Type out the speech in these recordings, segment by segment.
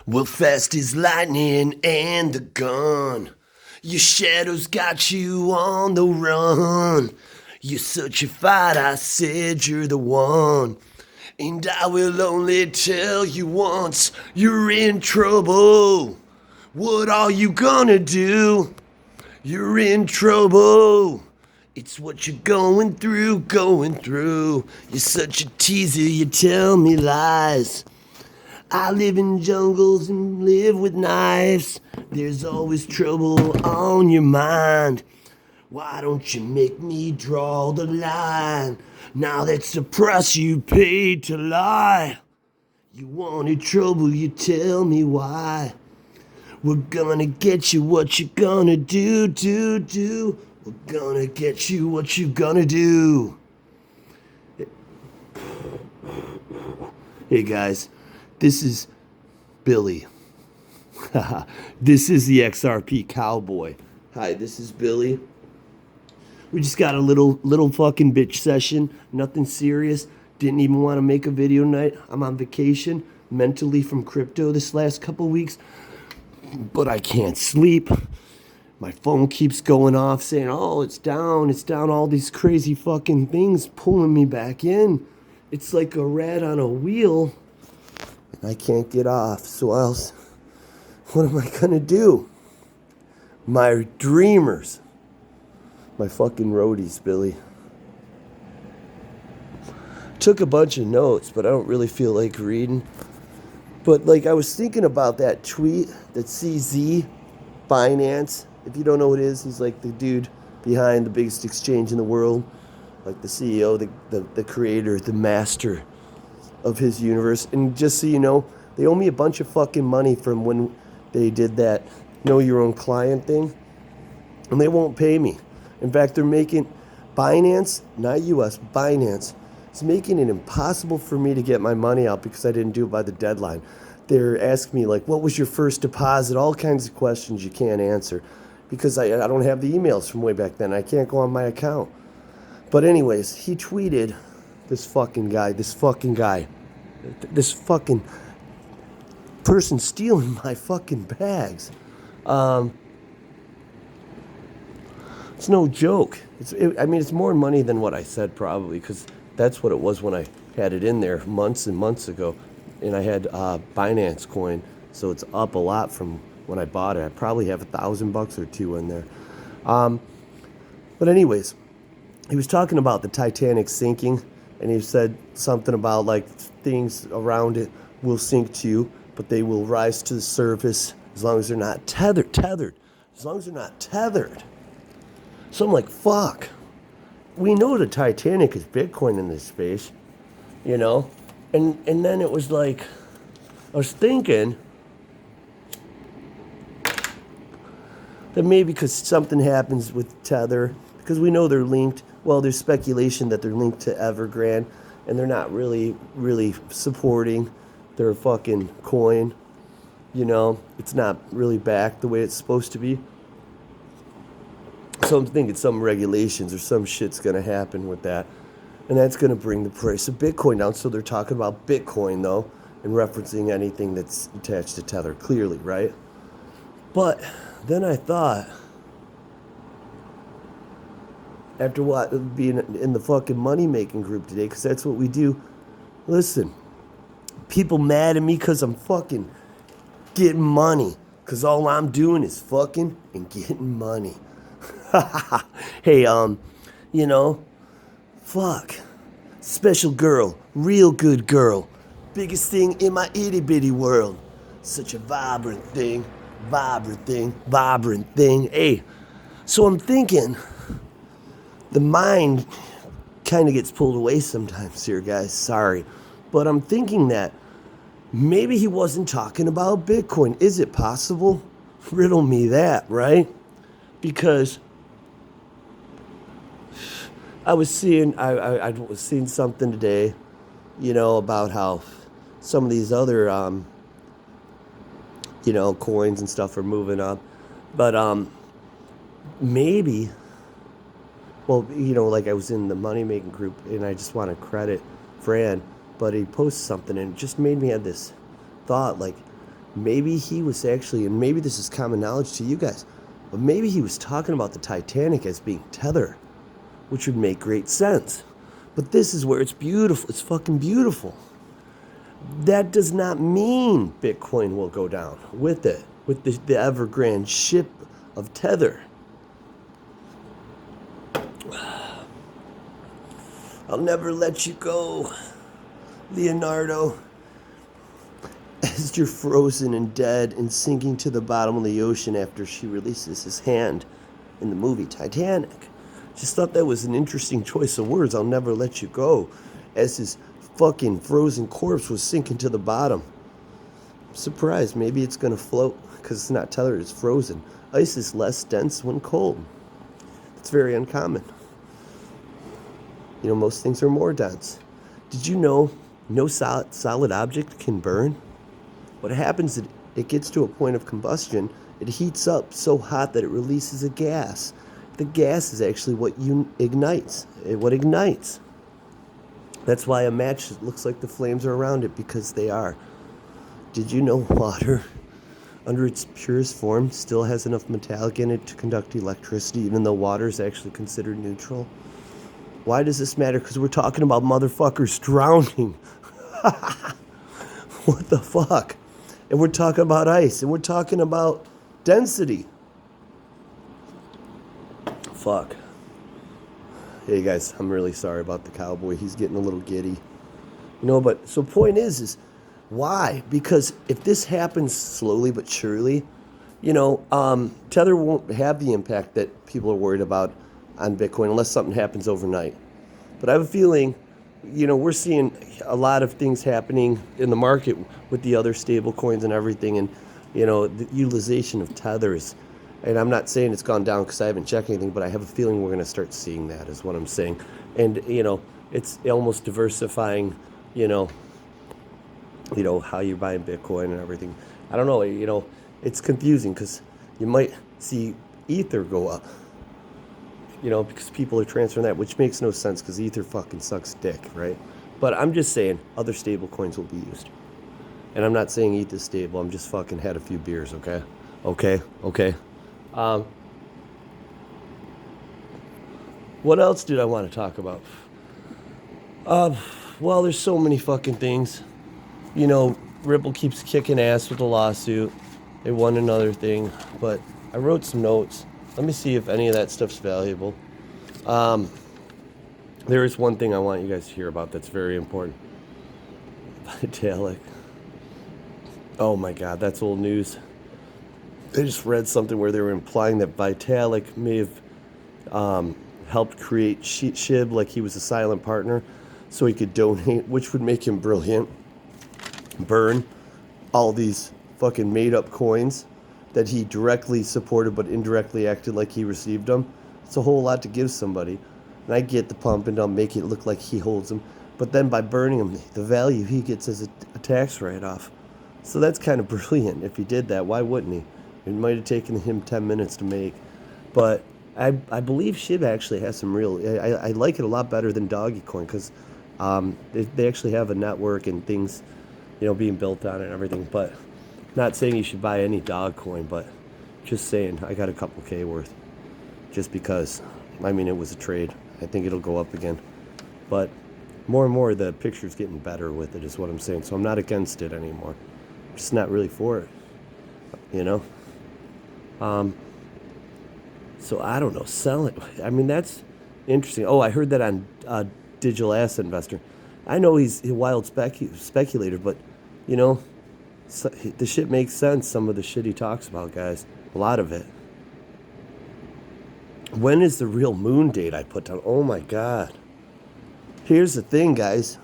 Well, fast as lightning and the gun. Your shadow's got you on the run. You're such a fight, I said you're the one. And I will only tell you once, you're in trouble. What are you gonna do? You're in trouble. It's what you're going through, going through. You're such a teaser, you tell me lies. I live in jungles and live with knives. There's always trouble on your mind. Why don't you make me draw the line? Now that's the price you paid to lie. You wanted trouble, you tell me why. We're gonna get you what you gonna do. We're gonna get you what you gonna do. Hey guys, this is Billy. This is the XRP cowboy. Hi, this is Billy. We just got a little fucking bitch session. Nothing serious. Didn't even want to make a video tonight. I'm on vacation mentally from crypto this last couple weeks, but I can't sleep. My phone keeps going off saying, "Oh, it's down, it's down." All these crazy fucking things pulling me back in. It's like a rat on a wheel, and I can't get off. So else, what am I gonna do? My dreamers. My fucking roadies, Billy. Took a bunch of notes, but I don't really feel like reading. But like I was thinking about that tweet that CZ Binance. If you don't know what it is, he's like the dude behind the biggest exchange in the world, like the CEO, the creator, the master of his universe. And just so you know, they owe me a bunch of fucking money from when they did that know your own client thing, and they won't pay me. In fact, they're making Binance, not US, Binance, it's making it impossible for me to get my money out because I didn't do it by the deadline. They're asking me, like, what was your first deposit? All kinds of questions you can't answer because I don't have the emails from way back then. I can't go on my account. But anyways, he tweeted this fucking guy, this fucking person stealing my fucking bags. It's no joke. It's more money than what I said probably, because that's what it was when I had it in there months and months ago, and I had Binance coin, so it's up a lot from when I bought it. I probably have $1,000 or two in there. But anyways, he was talking about the Titanic sinking, and he said something about like things around it will sink too, but they will rise to the surface as long as they're not tethered. As long as they're not tethered. So I'm like, fuck. We know the Titanic is Bitcoin in this space, you know? And then it was like, I was thinking that maybe because something happens with Tether, because we know they're linked, well, there's speculation that they're linked to Evergrande, and they're not really supporting their fucking coin, you know? It's not really backed the way it's supposed to be. So I'm thinking some regulations or some shit's going to happen with that. And that's going to bring the price of Bitcoin down. So they're talking about Bitcoin, though, and referencing anything that's attached to Tether, clearly, right? But then I thought, after what being in the fucking money-making group today, because that's what we do. Listen, people mad at me because I'm fucking getting money. Because all I'm doing is fucking and getting money. Hey, you know, fuck. Special girl, real good girl. Biggest thing in my itty bitty world. Such a vibrant thing. Hey, so I'm thinking, the mind kind of gets pulled away sometimes here, guys. Sorry. But I'm thinking that maybe he wasn't talking about Bitcoin. Is it possible? Riddle me that, right? Because I was seeing something today, you know, about how some of these other, you know, coins and stuff are moving up. But maybe, well, you know, like I was in the money-making group, and I just want to credit Fran, but he posted something, and it just made me have this thought, like, maybe he was actually, and maybe this is common knowledge to you guys, but maybe he was talking about the Titanic as being Tether, which would make great sense. But this is where it's beautiful. It's fucking beautiful. That does not mean Bitcoin will go down with it, with the Evergrande ship of Tether. I'll never let you go, Leonardo. As you're frozen and dead and sinking to the bottom of the ocean after she releases his hand in the movie Titanic. Just thought that was an interesting choice of words. I'll never let you go. As his fucking frozen corpse was sinking to the bottom. I'm surprised. Maybe it's going to float because it's not tethered. It's frozen. Ice is less dense when cold. It's very uncommon. You know, most things are more dense. Did you know no solid object can burn? What happens is it gets to a point of combustion. It heats up so hot that it releases a gas. The gas is actually what ignites. What ignites. That's why a match looks like the flames are around it, because they are. Did you know water, under its purest form, still has enough metallic in it to conduct electricity, even though water is actually considered neutral? Why does this matter? Because we're talking about motherfuckers drowning. What the fuck? And we're talking about ice, and we're talking about density. Fuck. Hey guys, I'm really sorry about the cowboy. He's getting a little giddy. You know, but so point is why? Because if this happens slowly but surely, you know, Tether won't have the impact that people are worried about on Bitcoin unless something happens overnight. But I have a feeling, you know, we're seeing a lot of things happening in the market with the other stable coins and everything, and, you know, the utilization of Tethers. And I'm not saying it's gone down because I haven't checked anything, but I have a feeling we're going to start seeing that is what I'm saying. And, you know, it's almost diversifying, you know, how you're buying Bitcoin and everything. I don't know, you know, it's confusing because you might see Ether go up, you know, because people are transferring that, which makes no sense because Ether fucking sucks dick, right? But I'm just saying other stable coins will be used. And I'm not saying ETH is stable. I'm just fucking had a few beers, okay? Okay. What else did I want to talk about? Well, there's so many fucking things. You know, Ripple keeps kicking ass with the lawsuit. They won another thing, but I wrote some notes. Let me see if any of that stuff's valuable. There is one thing I want you guys to hear about that's very important. Vitalik. Oh my God, that's old news. I just read something where they were implying that Vitalik may have helped create SHIB, like he was a silent partner, so he could donate, which would make him brilliant. Burn all these fucking made-up coins that he directly supported but indirectly acted like he received them. It's a whole lot to give somebody. And I get the pump and I'll make it look like he holds them. But then by burning them, the value he gets is a tax write-off. So that's kind of brilliant. If he did that, why wouldn't he? It might have taken him 10 minutes to make. But I believe SHIB actually has some real... I like it a lot better than Dogecoin because they actually have a network and things, you know, being built on it and everything. But not saying you should buy any Dogecoin, but just saying I got a couple K worth. Just because, I mean, it was a trade. I think it'll go up again. But more and more the picture's getting better with it is what I'm saying. So I'm not against it anymore. I'm just not really for it, you know? So I don't know, sell it. I mean, that's interesting. Oh, I heard that on Digital Asset Investor. I know he's a wild speculator, but, you know, so, the shit makes sense, some of the shit he talks about, guys. A lot of it. When is the real moon date I put down? Oh my God. Here's the thing, guys.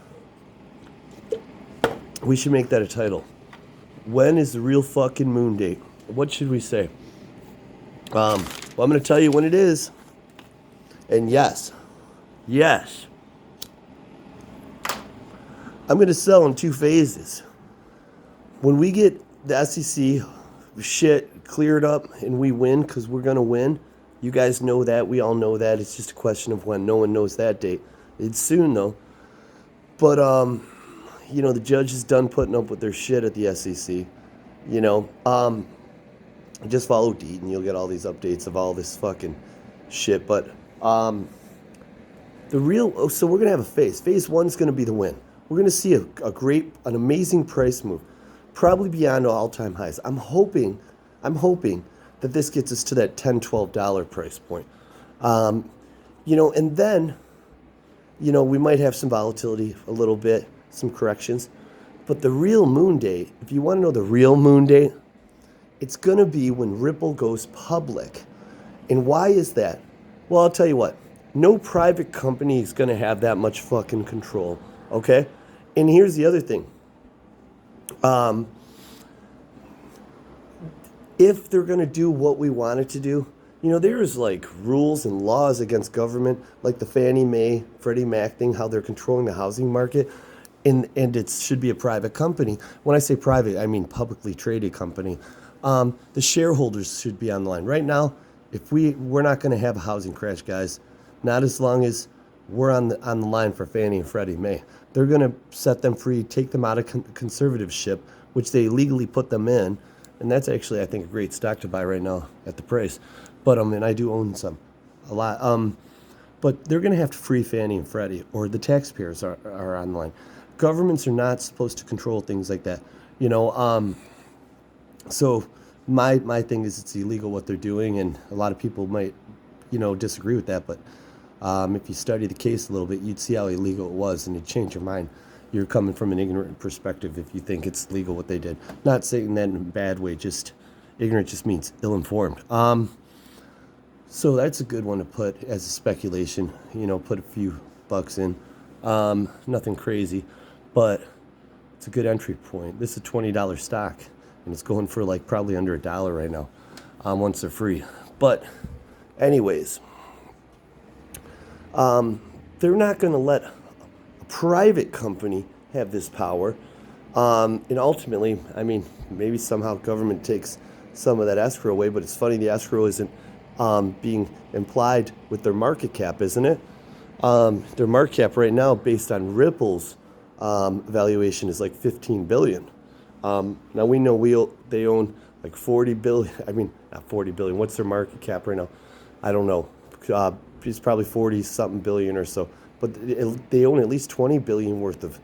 We should make that a title. When is the real fucking moon date? What should we say? Well, I'm going to tell you when it is. And yes, I'm going to sell in 2 phases. When we get the SEC shit cleared up and we win, because we're going to win, you guys know that. We all know that. It's just a question of when. No one knows that date. It's soon, though. But, you know, the judge is done putting up with their shit at the SEC. You know, just follow Deet and you'll get all these updates of all this fucking shit. But so we're gonna have a phase. Phase one's gonna be the win. We're gonna see an amazing price move, probably beyond all-time highs. I'm hoping that this gets us to that $10, $12 price point. And then, we might have some volatility a little bit, some corrections. But the real moon date, if you want to know the real moon date, it's going to be when Ripple goes public. And why is that? Well, I'll tell you what. No private company is going to have that much fucking control. Okay? And here's the other thing. If they're going to do what we want it to do, there's like rules and laws against government, like the Fannie Mae, Freddie Mac thing, how they're controlling the housing market. And it should be a private company. When I say private, I mean publicly traded company. The shareholders should be on the line. Right now, if we're not going to have a housing crash, guys, not as long as we're on the line for Fannie and Freddie Mae. They're going to set them free, take them out of conservatorship, which they legally put them in. And that's actually, I think, a great stock to buy right now at the price. But and I do own some, a lot. But they're going to have to free Fannie and Freddie, or the taxpayers are on the line. Governments are not supposed to control things like that. So my thing is it's illegal what they're doing, and a lot of people might, disagree with that. But if you study the case a little bit, you'd see how illegal it was, and it'd change your mind. You're coming from an ignorant perspective if you think it's legal what they did. Not saying that in a bad way, just ignorant just means ill-informed. So that's a good one to put as a speculation, put a few bucks in. Nothing crazy, but it's a good entry point. This is a $20 stock, and it's going for like probably under $1 right now, once they're free. But anyways, they're not going to let a private company have this power. And ultimately, maybe somehow government takes some of that escrow away, but it's funny the escrow isn't being implied with their market cap, isn't it? Their market cap right now, based on Ripple's valuation, is like $15 billion. Now we know they own like 40 billion. Not 40 billion. What's their market cap right now? I don't know. It's probably 40 something billion or so. But they own at least 20 billion worth of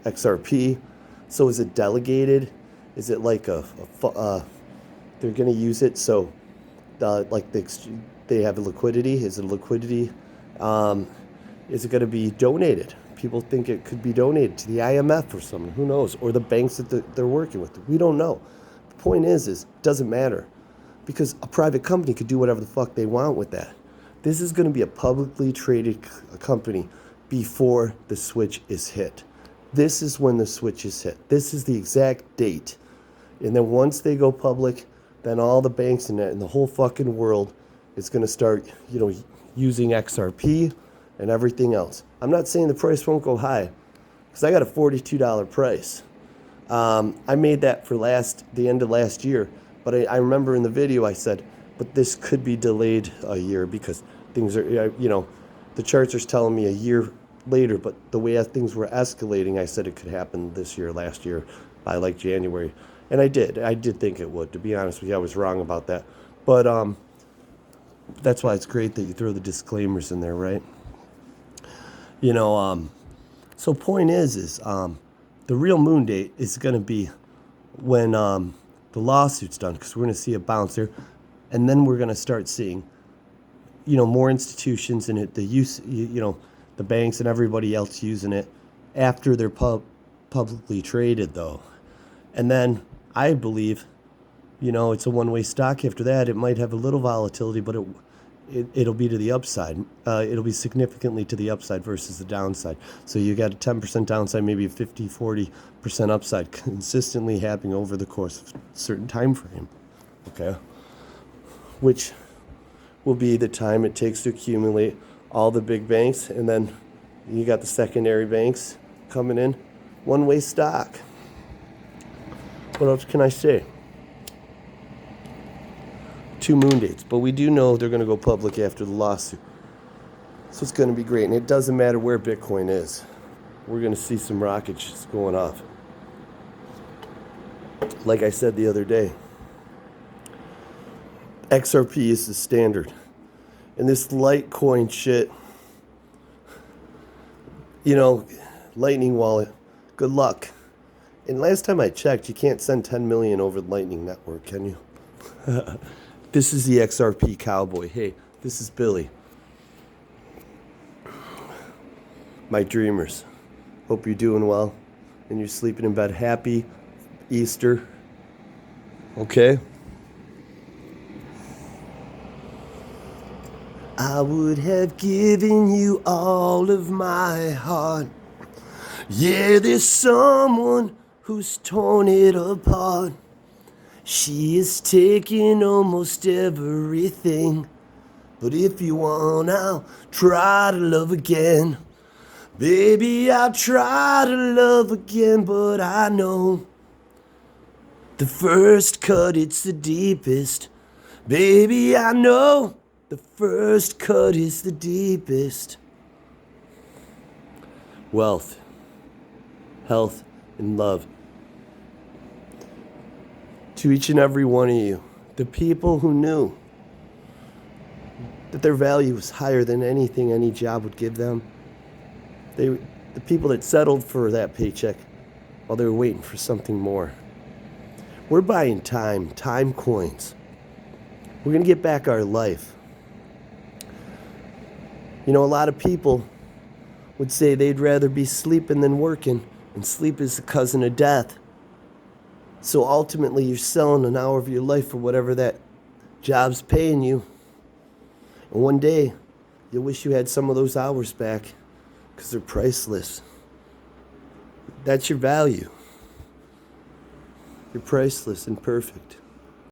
XRP. So is it delegated? Is it like they're going to use it so they have a liquidity? Is it liquidity? Is it going to be donated? People think it could be donated to the IMF or someone. Who knows? Or the banks that they're working with. We don't know. The point is it doesn't matter, because a private company could do whatever the fuck they want with that. This is going to be a publicly traded company before the switch is hit. This is when the switch is hit. This is the exact date. And then once they go public, then all the banks in the whole fucking world is going to start, using XRP and everything else. I'm not saying the price won't go high, because I got a $42 price. I made that for the end of last year, but I remember in the video I said, but this could be delayed a year because things are, the charts are telling me a year later, but the way things were escalating, I said it could happen this year, last year, by like January. And I did think it would. To be honest with you, I was wrong about that. But that's why it's great that you throw the disclaimers in there, right? So point is the real moon date is going to be when the lawsuit's done, because we're going to see a bounce there, and then we're going to start seeing, more institutions in it, the banks and everybody else using it after they're publicly traded, though. And then I believe, it's a one-way stock. After that, it might have a little volatility, but it'll be to the upside. It'll be significantly to the upside versus the downside. So you got a 10% downside, maybe a 50, 40% upside consistently happening over the course of a certain time frame. Okay? Which will be the time it takes to accumulate all the big banks, and then you got the secondary banks coming in. One-way stock. What else can I say? 2 moon dates, but we do know they're going to go public after the lawsuit. So it's going to be great, and it doesn't matter where Bitcoin is. We're going to see some rockets going off. Like I said the other day, XRP is the standard. And this Litecoin shit, Lightning wallet, good luck. And last time I checked, you can't send 10 million over the Lightning Network, can you? This is the XRP cowboy. Hey, this is Billy. My dreamers. Hope you're doing well and you're sleeping in bed. Happy Easter. Okay? I would have given you all of my heart. Yeah, there's someone who's torn it apart. She is taking almost everything. But if you want, I'll try to love again. Baby, I'll try to love again, but I know the first cut, it's the deepest. Baby, I know the first cut is the deepest. Wealth, health, and love. To each and every one of you, the people who knew that their value was higher than anything any job would give them, the people that settled for that paycheck while they were waiting for something more. We're buying time coins. We're going to get back our life. A lot of people would say they'd rather be sleeping than working, and sleep is the cousin of death. So ultimately, you're selling an hour of your life for whatever that job's paying you. And one day, you'll wish you had some of those hours back because they're priceless. That's your value. You're priceless and perfect.